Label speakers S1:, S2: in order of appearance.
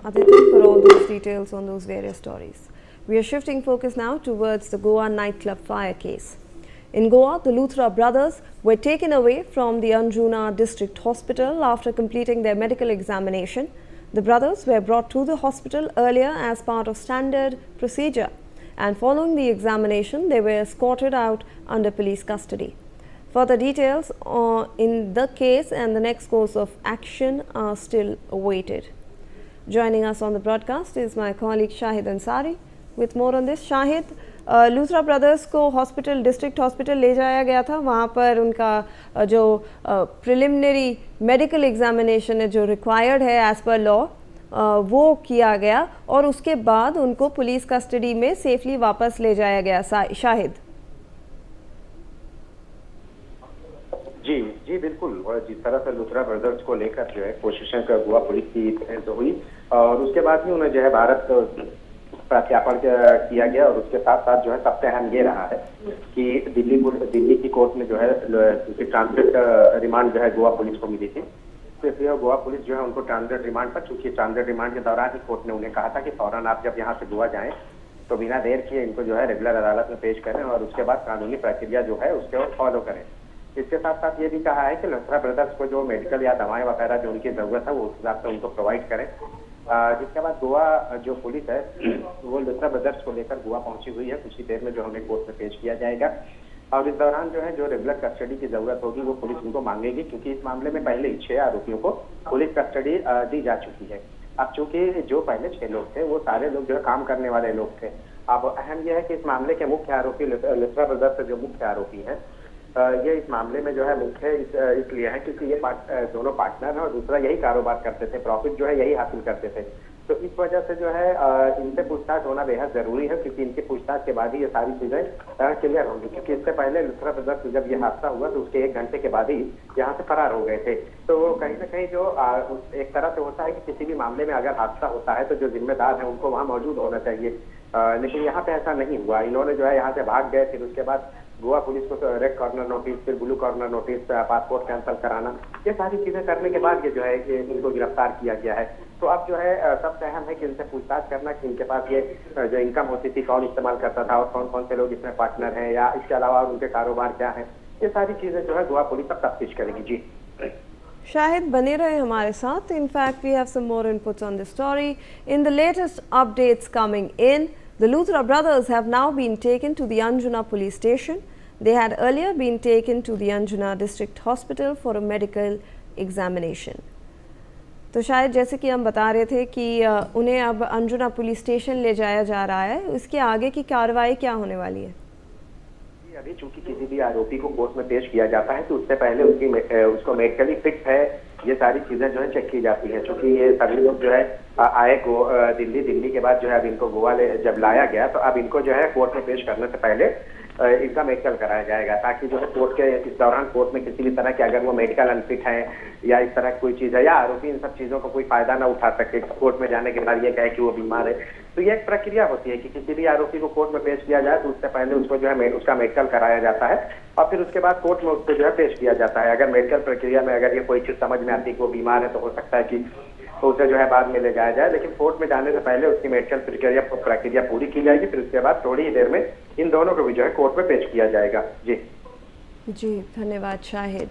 S1: Aditi, for all those details on those various stories. We are shifting focus now towards the Goa nightclub fire case. In Goa, the Luthra brothers were taken away from the Anjuna District Hospital after completing their medical examination. The brothers were brought to the hospital earlier as part of standard procedure, and following the examination, they were escorted out under police custody. Further details in the case and the next course of action are still awaited. Joining us on the broadcast is my colleague Shahid Ansari with more on this. Shahid, Luthra brothers को hospital district hospital ले जाया गया था, वहाँ पर उनका जो preliminary medical examination है जो रिक्वायर्ड है एज़ पर लॉ वो किया गया और उसके बाद उनको पुलिस कस्टडी में सेफली वापस ले जाया गया। शाहिद
S2: जी बिल्कुल, और जिस तरह से लूथरा ब्रदर्स को लेकर जो है कोशिश गोवा पुलिस की हुई और उसके बाद भी उन्हें जो है भारत प्रत्यार्पण किया गया और उसके साथ साथ जो है सबसे अहम ये रहा है कि दिल्ली की कोर्ट में जो है ट्रांजिट रिमांड जो है गोवा पुलिस को मिली थी। तो इसलिए गोवा पुलिस जो है उनको ट्रांजिट रिमांड पर, चूंकि ट्रांजिट रिमांड के दौरान ही कोर्ट ने उन्हें कहा था कि फौरन आप जब यहाँ से गोवा जाएं तो बिना देर किए इनको जो है रेगुलर अदालत में पेश करें और उसके बाद कानूनी प्रक्रिया जो है उसके और फॉलो करें। इसके साथ साथ ये भी कहा है कि लूथरा ब्रदर्स को जो मेडिकल या दवाएं वगैरह जो उनकी जरूरत है वो उस हिसाब से उनको प्रोवाइड करें। जिसके बाद गोवा जो पुलिस है वो लूथरा ब्रदर्स को लेकर गोवा पहुंची हुई है। कुछ ही देर में जो हमें कोर्ट में पेश किया जाएगा और इस दौरान जो है जो रेगुलर कस्टडी की जरूरत होगी वो पुलिस उनको मांगेगी, क्योंकि इस मामले में पहले ही 6 आरोपियों को पुलिस कस्टडी दी जा चुकी है। अब चूंकि जो पहले 6 लोग थे वो सारे लोग जो है काम करने वाले लोग थे। अब अहम यह है कि इस मामले के मुख्य आरोपी लूथरा ब्रदर्स जो मुख्य आरोपी है ये इस मामले में जो है मुख्य इसलिए है क्योंकि ये दोनों पार्टनर हैं और दूसरा यही कारोबार करते थे, प्रॉफिट जो है यही हासिल करते थे। तो इस वजह से जो है इनसे पूछताछ होना बेहद जरूरी है, क्योंकि इनकी पूछताछ के बाद ही ये सारी चीजें क्लियर होंगी। क्योंकि इससे पहले लूथरा ब्रदर्स जब ये हादसा हुआ तो उसके 1 घंटे के बाद ही यहाँ से फरार हो गए थे। तो कहीं ना कहीं जो एक तरह से होता है कि किसी भी मामले में अगर हादसा होता है तो जो जिम्मेदार है उनको वहाँ मौजूद होना चाहिए, लेकिन यहाँ पे ऐसा नहीं हुआ। इन्होंने जो है यहाँ से भाग गए, फिर उसके बाद गोवा पुलिस को रेड कॉर्नर नोटिस, फिर blue corner notice, passport cancel कराना, ये सारी चीजें करने के बाद ये जो है इनको गिरफ्तार किया गया है। तो अब जो है सबसे अहम है कि इनसे पूछताछ करना कि इनके पास ये जो इनकम होती थी कौन इस्तेमाल करता था और कौन कौन से लोग इसमें पार्टनर हैं या इसके अलावा उनके कारोबार क्या है, ये सारी चीजें जो है गोवा पुलिस अब तफ्तीश करेगी। जी
S1: शाहिद, बने रहे हमारे साथ। In fact, we have some more inputs on this story. In the latest updates coming in, the Luthra brothers have now been taken to the Anjuna police station. They had earlier been taken to the Anjuna District Hospital for a medical examination. तो शायद जैसे कि हम बता रहे थे कि उन्हें अब अंजुना पुलिस स्टेशन ले जाया जा रहा है, उसके आगे की कार्रवाई क्या होने वाली है?
S2: अभी चूंकि किसी भी आरोपी को कोर्ट में पेश किया जाता है तो उससे पहले उसको मेडिकली फिट है, ये सारी चीजें जो है चेक की जाती है। क्योंकि ये सभी लोग जो है आए दिल्ली के बाद जो है अब इनको गोवा जब लाया गया तो अब इनको जो है कोर्ट में पेश करने से पहले इनका मेडिकल कराया जाएगा, ताकि जो है कोर्ट के इस दौरान कोर्ट में किसी भी तरह के अगर वो मेडिकल अनफिट है या इस तरह कोई चीज है या आरोपी इन सब चीजों का कोई फायदा ना उठा सके, कोर्ट में जाने के बाद ये कहे कि वो बीमार है। तो ये एक प्रक्रिया होती है कि किसी भी आरोपी को कोर्ट में पेश किया जाए तो उससे पहले उसको जो है उसका मेडिकल कराया जाता है और फिर उसके बाद कोर्ट में उसको जो है पेश किया जाता है। अगर मेडिकल प्रक्रिया में अगर ये कोई चीज समझ में आती है कि वो बीमार है तो हो सकता है कि तो उसे जो है बाद में ले जाया जाए, लेकिन कोर्ट में जाने से पहले उसकी मेडिकल प्रक्रिया पूरी की जाएगी। फिर उसके बाद थोड़ी ही देर में इन दोनों को भी जो है कोर्ट में पेश किया जाएगा। जी
S1: धन्यवाद शाहिद।